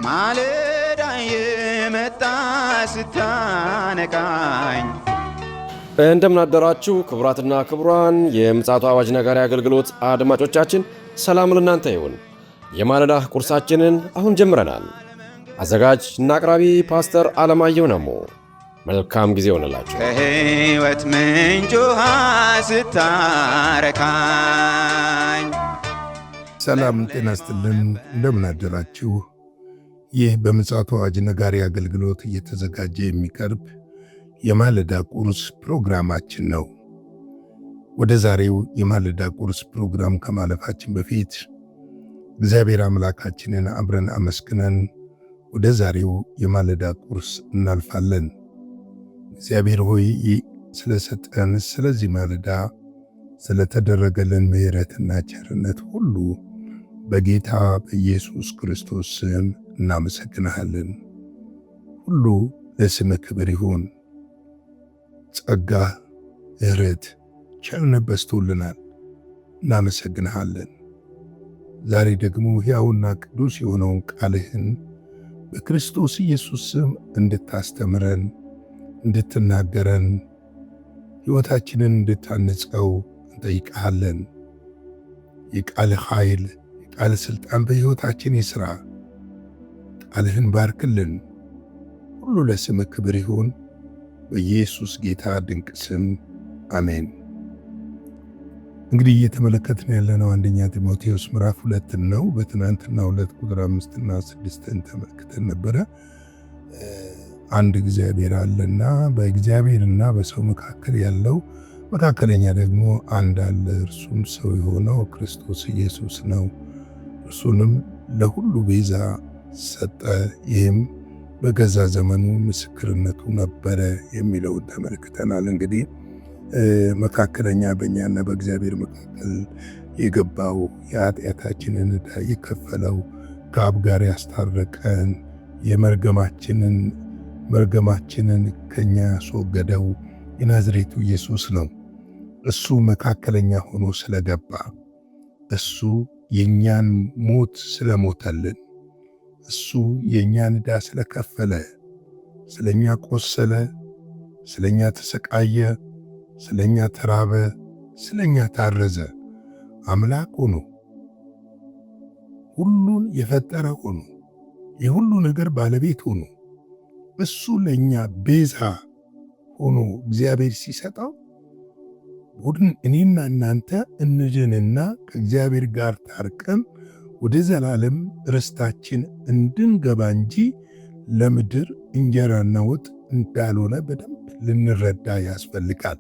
ማለዳ የመጣ ስታነቃኝ። እንደምናደራችሁ ክቡራትና ክቡራን የምፅዓቱ አዋጅ ነጋሪ አገልግሎት አድማጮቻችን ሰላም ለእናንተ ይሁን። የማለዳ ቁርሳችንን አሁን ጀምረናል። አዘጋጅ እና አቅራቢ ፓስተር አለማየሁ ነሞ። መልካም ጊዜ ሆነላችሁ። ከሕይወት ምንጭ ውሃ ስታረካኝ። ሰላም ጤና ይስጥልን። እንደምናደራችሁ። ይህ በምፅዓቱ አዋጅ ነጋሪ አገልግሎት እየተዘጋጀ የሚቀርብ የማለዳ ቁርስ ፕሮግራማችን ነው። ወደ ዛሬው የማለዳ ቁርስ ፕሮግራም ከማለፋችን በፊት እግዚአብሔር አምላካችንን አብረን አመስግነን ወደ ዛሬው የማለዳ ቁርስ እናልፋለን። እግዚአብሔር ሆይ ስለሰጠን ስለዚህ ማለዳ ስለተደረገልን ምሕረትና ቸርነት ሁሉ በጌታ በኢየሱስ ክርስቶስ ስም እናመሰግንሃለን። ሁሉ ለስምህ ክብር ይሁን። ጸጋ፣ ምሕረት፣ ቸርነት በዝቶልናል። እናመሰግንሃለን። ዛሬ ደግሞ ሕያውና ቅዱስ የሆነውን ቃልህን በክርስቶስ ኢየሱስ ስም እንድታስተምረን፣ እንድትናገረን፣ ሕይወታችንን እንድታንጸው እንጠይቅሃለን። የቃልህ ኃይል፣ የቃልህ ሥልጣን በሕይወታችን ይሥራ። ቃልህን ባርክልን። ሁሉ ለስምህ ክብር ይሁን። በኢየሱስ ጌታ ድንቅ ስም አሜን። እንግዲህ እየተመለከትን ያለነው አንደኛ ጢሞቴዎስ ምዕራፍ 2 ነው። በትናንትና 2 ቁጥር 5 እና 6 ተመልክተን ነበረ። አንድ እግዚአብሔር አለና በእግዚአብሔርና በሰው መካከል ያለው መካከለኛ ደግሞ አንድ አለ፣ እርሱም ሰው የሆነው ክርስቶስ ኢየሱስ ነው። እርሱንም ለሁሉ ቤዛ ሰጠ፣ ይህም በገዛ ዘመኑ ምስክርነቱ ነበረ የሚለውን ተመልክተናል። እንግዲህ መካከለኛ በእኛና በእግዚአብሔር መካከል የገባው የኃጢአታችንን ዕዳ የከፈለው ከአብ ጋር ያስታረቀን መርገማችንን ከኛ ያስወገደው የናዝሬቱ ኢየሱስ ነው። እሱ መካከለኛ ሆኖ ስለገባ፣ እሱ የእኛን ሞት ስለሞተልን፣ እሱ የእኛን ዕዳ ስለከፈለ፣ ስለኛ ቆሰለ፣ ስለኛ ተሰቃየ፣ ስለኛ ተራበ፣ ስለኛ ታረዘ። አምላክ ሆኖ ሁሉን የፈጠረ ሆኖ የሁሉ ነገር ባለቤት ሆኖ እሱ ለኛ ቤዛ ሆኖ እግዚአብሔር ሲሰጠው ቡድን እኔና እናንተ እንድንና ከእግዚአብሔር ጋር ታርቀን ወደ ዘላለም ርስታችን እንድንገባ እንጂ ለምድር እንጀራና ወጥ እንዳልሆነ በደንብ ልንረዳ ያስፈልጋል።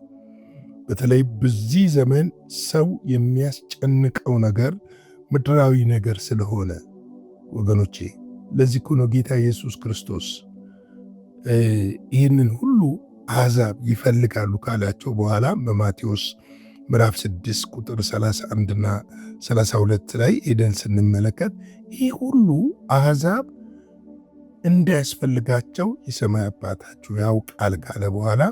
በተለይ በዚህ ዘመን ሰው የሚያስጨንቀው ነገር ምድራዊ ነገር ስለሆነ ወገኖቼ፣ ለዚህ እኮ ነው ጌታ ኢየሱስ ክርስቶስ ይህንን ሁሉ አሕዛብ ይፈልጋሉ ካላቸው በኋላ በማቴዎስ ምዕራፍ 6 ቁጥር 31 እና 32 ላይ ሄደን ስንመለከት ይህ ሁሉ አሕዛብ እንዳያስፈልጋቸው የሰማይ አባታችሁ ያውቃል ካለ በኋላ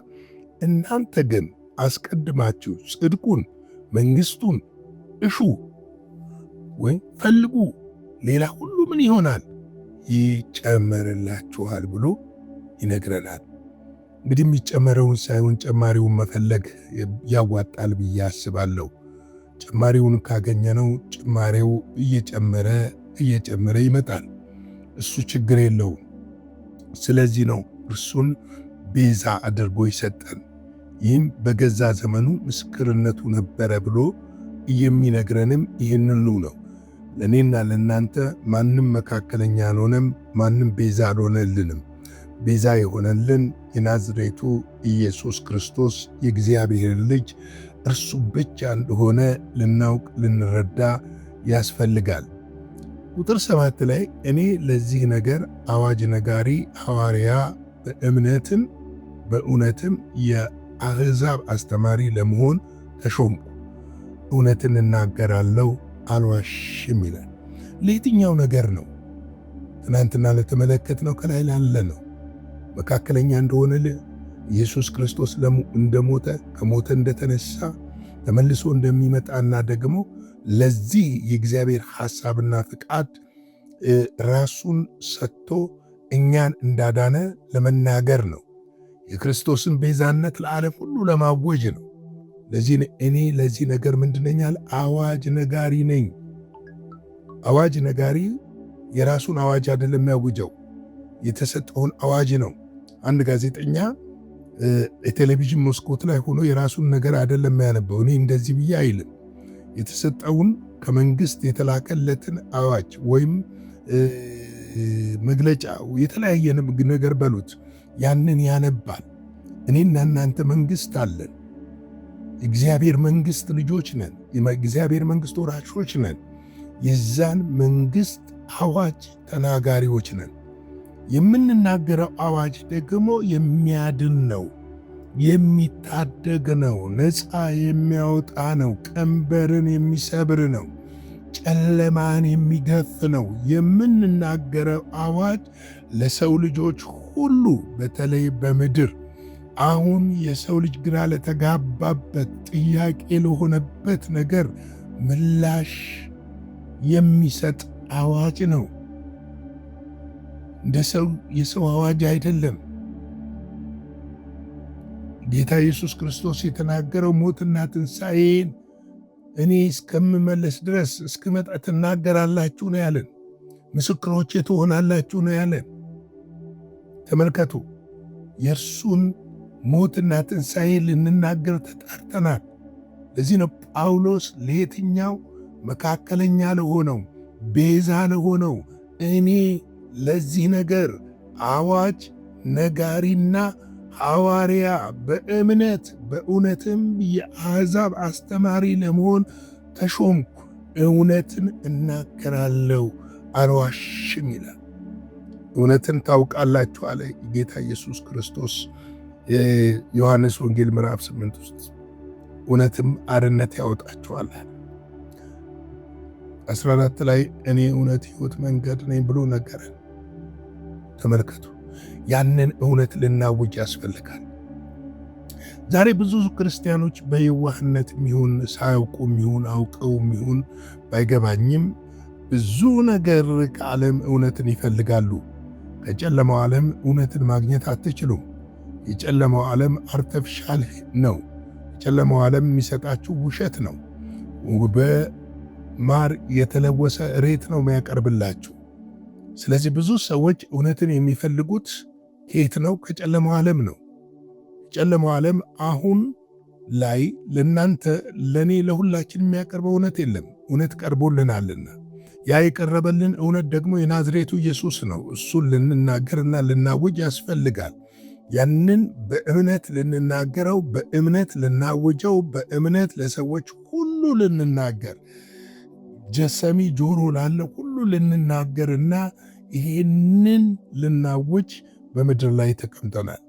እናንተ ግን አስቀድማችሁ ጽድቁን፣ መንግሥቱን እሹ ወይ ፈልጉ፣ ሌላ ሁሉ ምን ይሆናል? ይጨመርላችኋል ብሎ ይነግረናል። እንግዲህ የሚጨመረውን ሳይሆን ጨማሪውን መፈለግ ያዋጣል ብዬ አስባለሁ። ጨማሪውን ካገኘነው ጭማሬው እየጨመረ ይመጣል። እሱ ችግር የለውም። ስለዚህ ነው እርሱን ቤዛ አድርጎ ይሰጠን። ይህም በገዛ ዘመኑ ምስክርነቱ ነበረ ብሎ የሚነግረንም ይህንኑ ነው። ለእኔና ለእናንተ ማንም መካከለኛ አልሆነም፣ ማንም ቤዛ አልሆነልንም። ቤዛ የሆነልን የናዝሬቱ ኢየሱስ ክርስቶስ የእግዚአብሔር ልጅ እርሱ ብቻ እንደሆነ ልናውቅ ልንረዳ ያስፈልጋል። ቁጥር 7 ላይ እኔ ለዚህ ነገር አዋጅ ነጋሪ ሐዋርያ፣ በእምነትም በእውነትም የአሕዛብ አስተማሪ ለመሆን ተሾምኩ። እውነትን እናገራለሁ አልዋሽም ይላል። ለየትኛው ነገር ነው? ትናንትና ለተመለከትነው ከላይ ላለ ነው። መካከለኛ እንደሆነ ኢየሱስ ክርስቶስ እንደሞተ ከሞተ እንደተነሳ ተመልሶ እንደሚመጣና ደግሞ ለዚህ የእግዚአብሔር ሐሳብና ፍቃድ ራሱን ሰጥቶ እኛን እንዳዳነ ለመናገር ነው። የክርስቶስን ቤዛነት ለዓለም ሁሉ ለማወጅ ነው። እኔ ለዚህ ነገር ምንድነኛል? አዋጅ ነጋሪ ነኝ። አዋጅ ነጋሪ የራሱን አዋጅ አይደለም የሚያውጀው፣ የተሰጠውን አዋጅ ነው። አንድ ጋዜጠኛ የቴሌቪዥን መስኮት ላይ ሆኖ የራሱን ነገር አይደለም የሚያነበው። እኔ እንደዚህ ብዬ አይልም። የተሰጠውን ከመንግስት የተላከለትን አዋጅ ወይም መግለጫ፣ የተለያየ ነገር በሉት፣ ያንን ያነባል። እኔና እናንተ መንግስት አለን። እግዚአብሔር መንግስት ልጆች ነን። እግዚአብሔር መንግስት ወራሾች ነን። የዛን መንግስት አዋጅ ተናጋሪዎች ነን። የምንናገረው አዋጅ ደግሞ የሚያድን ነው፣ የሚታደግ ነው፣ ነፃ የሚያወጣ ነው፣ ቀንበርን የሚሰብር ነው፣ ጨለማን የሚገፍ ነው። የምንናገረው አዋጅ ለሰው ልጆች ሁሉ በተለይ በምድር አሁን የሰው ልጅ ግራ ለተጋባበት ጥያቄ ለሆነበት ነገር ምላሽ የሚሰጥ አዋጅ ነው። እንደ ሰው የሰው አዋጅ አይደለም። ጌታ ኢየሱስ ክርስቶስ የተናገረው ሞትና ትንሣኤን እኔ እስከምመለስ ድረስ እስክመጣ ትናገራላችሁ ነው ያለን። ምስክሮቼ ትሆናላችሁ ነው ያለን። ተመልከቱ፣ የእርሱን ሞትና ትንሣኤ ልንናገር ተጣርተናል። ለዚህ ነው ጳውሎስ ለየትኛው መካከለኛ ለሆነው ቤዛ ለሆነው እኔ ለዚህ ነገር አዋጅ ነጋሪና ሐዋርያ በእምነት በእውነትም የአሕዛብ አስተማሪ ለመሆን ተሾምኩ፣ እውነትን እናገራለሁ፣ አልዋሽም ይላል። እውነትን ታውቃላችሁ አለ ጌታ ኢየሱስ ክርስቶስ የዮሐንስ ወንጌል ምዕራፍ 8 ውስጥ። እውነትም አርነት ያወጣችኋል። 14 ላይ እኔ እውነት፣ ሕይወት፣ መንገድ ነኝ ብሎ ነገረን። ተመልከቱ፣ ያንን እውነት ልናውጅ ያስፈልጋል። ዛሬ ብዙ ክርስቲያኖች በየዋህነት የሚሆን ሳያውቁ የሚሆን አውቀው የሚሆን ባይገባኝም ብዙ ነገር ከዓለም እውነትን ይፈልጋሉ። ከጨለማው ዓለም እውነትን ማግኘት አትችሉም። የጨለማው ዓለም አርተፊሻል ነው። የጨለማው ዓለም የሚሰጣችሁ ውሸት ነው። በማር የተለወሰ ሬት ነው የሚያቀርብላችሁ። ስለዚህ ብዙ ሰዎች እውነትን የሚፈልጉት ከየት ነው? ከጨለማው ዓለም ነው። የጨለማው ዓለም አሁን ላይ ለእናንተ ለእኔ ለሁላችን የሚያቀርበው እውነት የለም። እውነት ቀርቦልናልና ያ የቀረበልን እውነት ደግሞ የናዝሬቱ ኢየሱስ ነው። እሱን ልንናገርና ልናውጅ ያስፈልጋል። ያንን በእምነት ልንናገረው፣ በእምነት ልናውጀው፣ በእምነት ለሰዎች ሁሉ ልንናገር፣ ጀሰሚ ጆሮ ላለ ሁሉ ልንናገርና ይሄንን ልናውጅ በምድር ላይ ተቀምጠናል።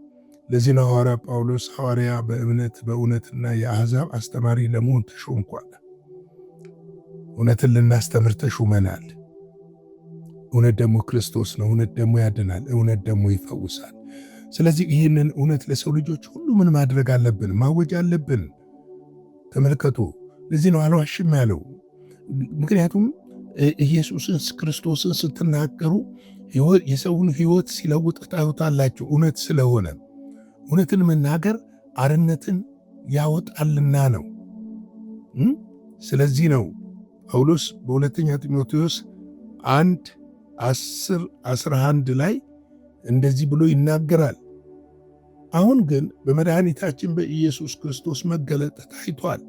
ለዚህ ነው ሐዋርያ ጳውሎስ ሐዋርያ በእምነት በእውነትና የአሕዛብ አስተማሪ ለመሆን ተሾምኳል። እውነትን ልናስተምር ተሹመናል። እውነት ደግሞ ክርስቶስ ነው። እውነት ደግሞ ያድናል። እውነት ደግሞ ይፈውሳል። ስለዚህ ይህንን እውነት ለሰው ልጆች ሁሉ ምን ማድረግ አለብን? ማወጅ አለብን። ተመልከቱ፣ ለዚህ ነው አልዋሽም ያለው። ምክንያቱም ኢየሱስን ክርስቶስን ስትናገሩ የሰውን ሕይወት ሲለውጥ ታዩታላችሁ። እውነት ስለሆነ እውነትን መናገር አርነትን ያወጣልና ነው። ስለዚህ ነው ጳውሎስ በሁለተኛ ጢሞቴዎስ 1:10-11 ላይ እንደዚህ ብሎ ይናገራል። አሁን ግን በመድኃኒታችን በኢየሱስ ክርስቶስ መገለጥ ታይቷል።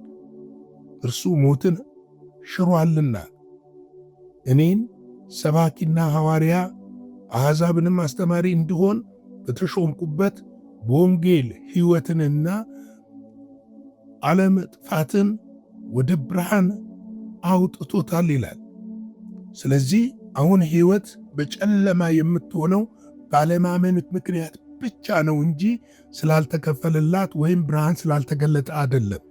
እርሱ ሞትን ሽሯልና እኔን ሰባኪና ሐዋርያ አሕዛብንም አስተማሪ እንድሆን በተሾምኩበት በወንጌል ሕይወትንና አለመጥፋትን ወደ ብርሃን አውጥቶታል ይላል። ስለዚህ አሁን ሕይወት በጨለማ የምትሆነው ባለማመን ምክንያት ብቻ ነው እንጂ ስላልተከፈለላት ወይም ብርሃን ስላልተገለጠ አይደለም።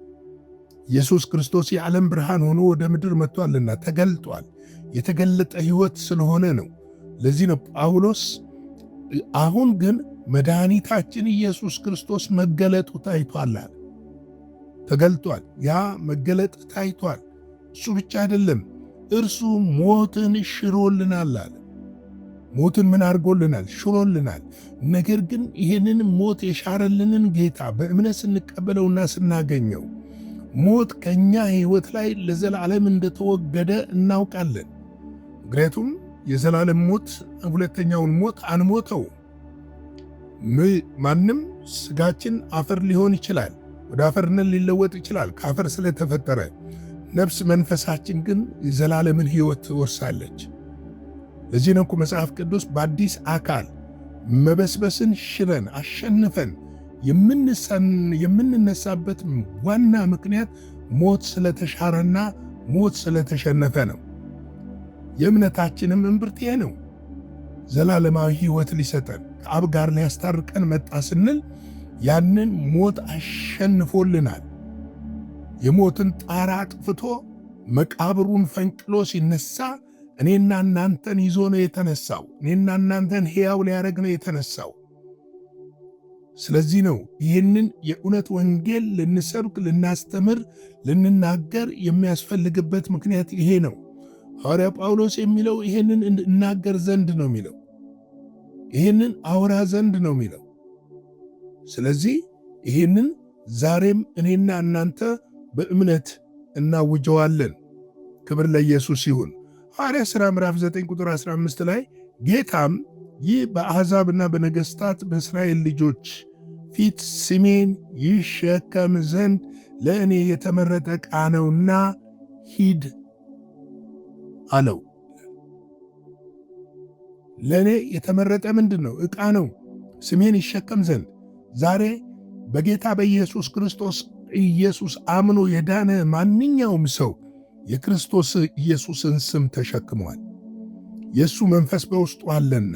ኢየሱስ ክርስቶስ የዓለም ብርሃን ሆኖ ወደ ምድር መጥቷልና ተገልጧል። የተገለጠ ሕይወት ስለሆነ ነው። ለዚህ ነው ጳውሎስ አሁን ግን መድኃኒታችን ኢየሱስ ክርስቶስ መገለጡ ታይቷል። ተገልጧል። ያ መገለጥ ታይቷል። እሱ ብቻ አይደለም፣ እርሱ ሞትን ሽሮልናል አለ። ሞትን ምን አድርጎልናል? ሽሮልናል። ነገር ግን ይህንን ሞት የሻረልንን ጌታ በእምነት ስንቀበለውና ስናገኘው ሞት ከእኛ ሕይወት ላይ ለዘላለም እንደተወገደ እናውቃለን። ምክንያቱም የዘላለም ሞት ሁለተኛውን ሞት አንሞተው። ማንም ስጋችን አፈር ሊሆን ይችላል፣ ወደ አፈርነት ሊለወጥ ይችላል ከአፈር ስለተፈጠረ። ነፍስ መንፈሳችን ግን የዘላለምን ሕይወት ትወርሳለች። ለዚህ ነው እኮ መጽሐፍ ቅዱስ በአዲስ አካል መበስበስን ሽረን አሸንፈን የምንነሳበት ዋና ምክንያት ሞት ስለተሻረና ሞት ስለተሸነፈ ነው። የእምነታችንም እምብርት ይሄ ነው። ዘላለማዊ ሕይወት ሊሰጠን ከአብ ጋር ሊያስታርቀን መጣ ስንል ያንን ሞት አሸንፎልናል። የሞትን ጣራ አጥፍቶ መቃብሩን ፈንቅሎ ሲነሳ እኔና እናንተን ይዞ ነው የተነሳው። እኔና እናንተን ሕያው ሊያደርግ ነው የተነሳው። ስለዚህ ነው ይህንን የእውነት ወንጌል ልንሰብክ፣ ልናስተምር፣ ልንናገር የሚያስፈልግበት ምክንያት ይሄ ነው። ሐዋርያ ጳውሎስ የሚለው ይህንን እናገር ዘንድ ነው የሚለው፣ ይህንን አውራ ዘንድ ነው የሚለው። ስለዚህ ይህንን ዛሬም እኔና እናንተ በእምነት እናውጀዋለን። ክብር ለኢየሱስ ይሁን። ሐዋርያ ሥራ ምዕራፍ 9 ቁጥር 15 ላይ ጌታም ይህ በአሕዛብና በነገሥታት በእስራኤል ልጆች ፊት ስሜን ይሸከም ዘንድ ለእኔ የተመረጠ ዕቃ ነውና ሂድ አለው። ለእኔ የተመረጠ ምንድን ነው? ዕቃ ነው። ስሜን ይሸከም ዘንድ ዛሬ በጌታ በኢየሱስ ክርስቶስ ኢየሱስ አምኖ የዳነ ማንኛውም ሰው የክርስቶስ ኢየሱስን ስም ተሸክሟል። የእሱ መንፈስ በውስጡ አለና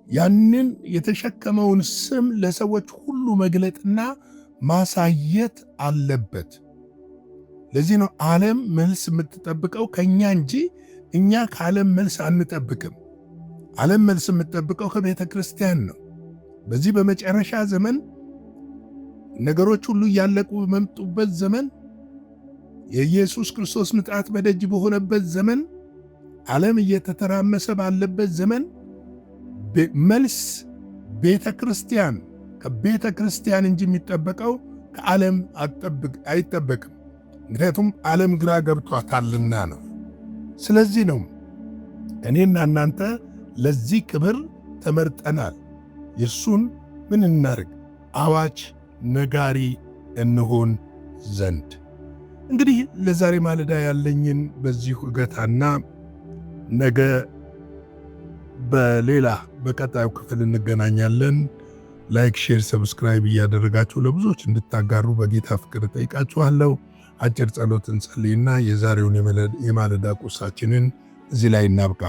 ያንን የተሸከመውን ስም ለሰዎች ሁሉ መግለጥና ማሳየት አለበት። ለዚህ ነው ዓለም መልስ የምትጠብቀው ከእኛ እንጂ እኛ ከዓለም መልስ አንጠብቅም። ዓለም መልስ የምትጠብቀው ከቤተ ክርስቲያን ነው። በዚህ በመጨረሻ ዘመን ነገሮች ሁሉ እያለቁ በመምጡበት ዘመን፣ የኢየሱስ ክርስቶስ ምጽአት በደጅ በሆነበት ዘመን፣ ዓለም እየተተራመሰ ባለበት ዘመን መልስ ቤተ ክርስቲያን ከቤተ ክርስቲያን እንጂ የሚጠበቀው ከዓለም አይጠበቅም። ምክንያቱም ዓለም ግራ ገብቷታልና ነው። ስለዚህ ነው እኔና እናንተ ለዚህ ክብር ተመርጠናል። የእሱን ምን እናርግ? አዋጅ ነጋሪ እንሆን ዘንድ። እንግዲህ ለዛሬ ማለዳ ያለኝን በዚሁ እገታና ነገ በሌላ በቀጣዩ ክፍል እንገናኛለን። ላይክ፣ ሼር፣ ሰብስክራይብ እያደረጋችሁ ለብዙዎች እንድታጋሩ በጌታ ፍቅር ጠይቃችኋለሁ። አጭር ጸሎት እንጸልይና የዛሬውን የማለዳ ቁርሳችንን እዚህ ላይ እናብቃ።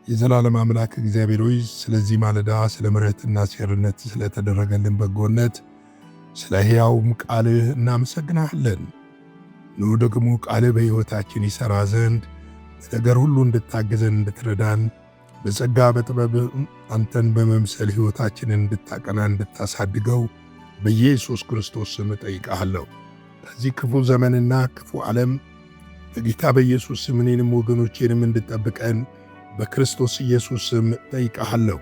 የዘላለም አምላክ እግዚአብሔር ሆይ ስለዚህ ማለዳ ስለ ምሕረትና ቸርነት ስለተደረገልን በጎነት ስለ ሕያውም ቃልህ እናመሰግናለን። ኑ ደግሞ ቃልህ በሕይወታችን ይሠራ ዘንድ በነገር ሁሉ እንድታገዘን እንድትረዳን በጸጋ በጥበብ አንተን በመምሰል ሕይወታችንን እንድታቀና እንድታሳድገው በኢየሱስ ክርስቶስ ስም እጠይቅሃለሁ። ከዚህ ክፉ ዘመንና ክፉ ዓለም በጌታ በኢየሱስ ስም እኔንም ወገኖቼንም እንድጠብቀን በክርስቶስ ኢየሱስ ስም እጠይቅሃለሁ።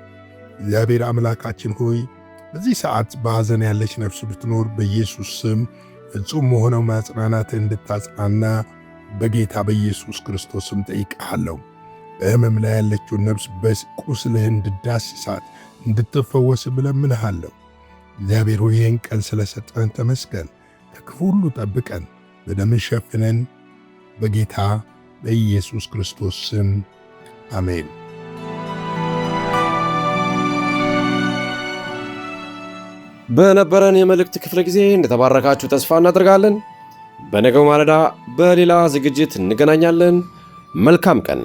እግዚአብሔር አምላካችን ሆይ በዚህ ሰዓት በሐዘን ያለች ነፍስ ብትኖር በኢየሱስ ስም ፍጹም መሆነው ማጽናናትን እንድታጽናና በጌታ በኢየሱስ ክርስቶስ ስም እጠይቅሃለሁ። በሕመም ላይ ያለችውን ነፍስ በቁስልህ እንድዳስሳት እንድትፈወስ እለምንሃለሁ። እግዚአብሔር ሆይ ይህን ቀን ስለሰጠን ተመስገን። ከክፉ ሁሉ ጠብቀን፣ በደምህ ሸፍነን፣ በጌታ በኢየሱስ ክርስቶስ ስም አሜን። በነበረን የመልእክት ክፍለ ጊዜ እንደተባረካችሁ ተስፋ እናደርጋለን። በነገው ማለዳ በሌላ ዝግጅት እንገናኛለን። መልካም ቀን።